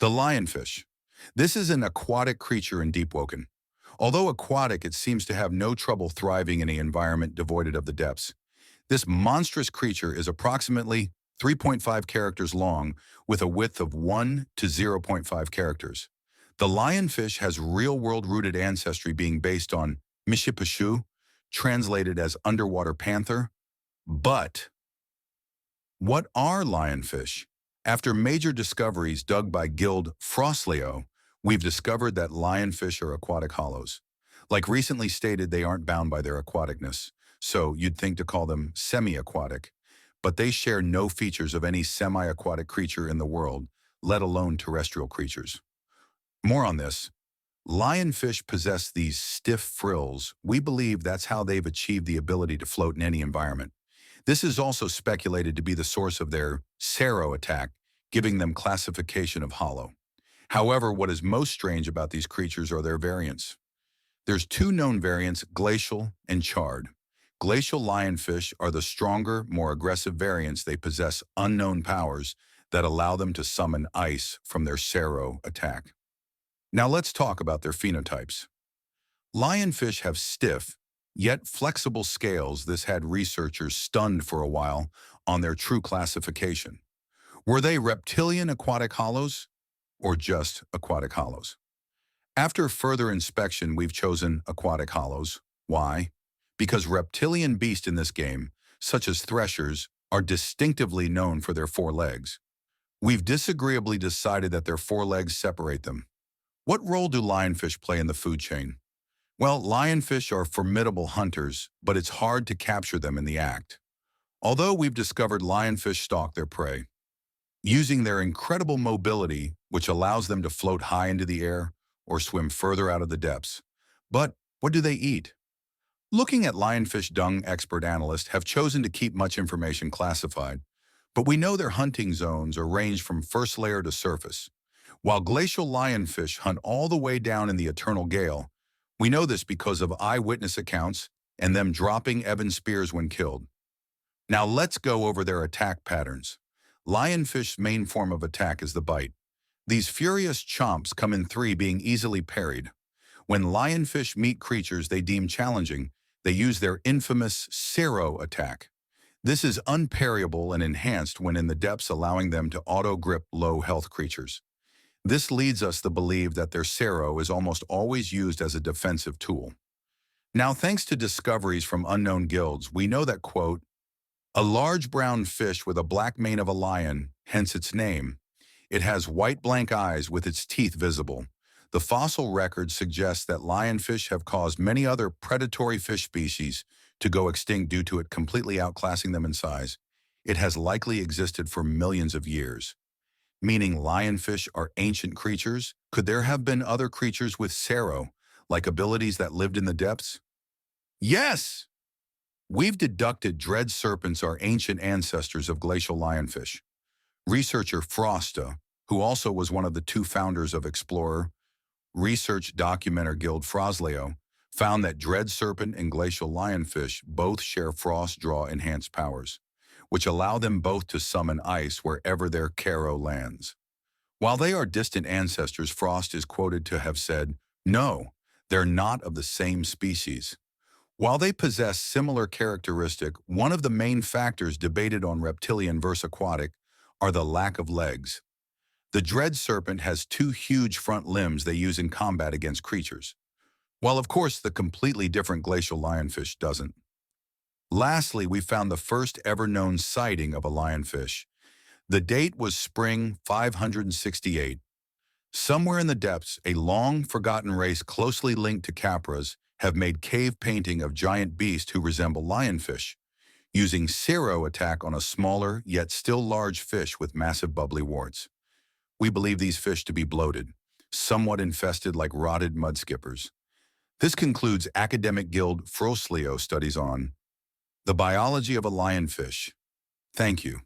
The lionfish. This is an aquatic creature in Deepwoken. Although aquatic, it seems to have no trouble thriving in an environment devoid of the depths. This monstrous creature is approximately 3.5 characters long with a width of 1 to zero point 0.5 characters. The lionfish has real-world rooted ancestry being based on Mishipashu, translated as underwater panther. But what are lionfish? After major discoveries dug by guild Frosleo, we've discovered that lionfish are aquatic hollows. Like recently stated, they aren't bound by their aquaticness, so you'd think to call them semi-aquatic, but they share no features of any semi-aquatic creature in the world, let alone terrestrial creatures. More on this. Lionfish possess these stiff frills. We believe that's how they've achieved the ability to float in any environment. This is also speculated to be the source of their Sero attack, giving them classification of hollow. However, what is most strange about these creatures are their variants. There's two known variants, glacial and charred. Glacial lionfish are the stronger, more aggressive variants. They possess unknown powers that allow them to summon ice from their Sero attack. Now let's talk about their phenotypes. Lionfish have stiff, yet flexible scales. This had researchers stunned for a while on their true classification. Were they reptilian aquatic hollows or just aquatic hollows? After further inspection, we've chosen aquatic hollows. Why? Because reptilian beasts in this game, such as threshers, are distinctively known for their four legs. We've disagreeably decided that their four legs separate them. What role do lionfish play in the food chain? Well, lionfish are formidable hunters, but it's hard to capture them in the act. Although we've discovered lionfish stalk their prey, using their incredible mobility, which allows them to float high into the air or swim further out of the depths. But what do they eat? Looking at lionfish dung, expert analysts have chosen to keep much information classified, but we know their hunting zones are ranged from first layer to surface. While glacial lionfish hunt all the way down in the eternal gale, we know this because of eyewitness accounts and them dropping ebon spears when killed. Now let's go over their attack patterns. Lionfish's main form of attack is the bite. These furious chomps come in three, being easily parried. When lionfish meet creatures they deem challenging, they use their infamous Sero attack. This is unparryable and enhanced when in the depths, allowing them to auto-grip low-health creatures. This leads us to believe that their Sero is almost always used as a defensive tool. Now, thanks to discoveries from unknown guilds, we know that, quote, a large brown fish with a black mane of a lion, hence its name. It has white blank eyes with its teeth visible. The fossil record suggests that lionfish have caused many other predatory fish species to go extinct due to it completely outclassing them in size. It has likely existed for millions of years. Meaning lionfish are ancient creatures? Could there have been other creatures with Sero, like abilities that lived in the depths? Yes! We've deducted dread serpents are ancient ancestors of glacial lionfish. Researcher Frosta, who also was one of the two founders of Explorer Research Documenter Guild Frosleo, found that dread serpent and glacial lionfish both share frost draw enhanced powers, which allow them both to summon ice wherever their Kero lands. While they are distant ancestors, Frost is quoted to have said, no, they're not of the same species. While they possess similar characteristic, one of the main factors debated on reptilian versus aquatic are the lack of legs. The dread serpent has two huge front limbs they use in combat against creatures, while of course the completely different glacial lionfish doesn't. Lastly, we found the first ever known sighting of a lionfish. The date was spring 568. Somewhere in the depths, a long-forgotten race closely linked to capras have made cave painting of giant beasts who resemble lionfish, using Sero attack on a smaller yet still large fish with massive bubbly warts. We believe these fish to be bloated, somewhat infested like rotted mudskippers. This concludes Academic Guild Frosleo studies on the biology of a lionfish. Thank you.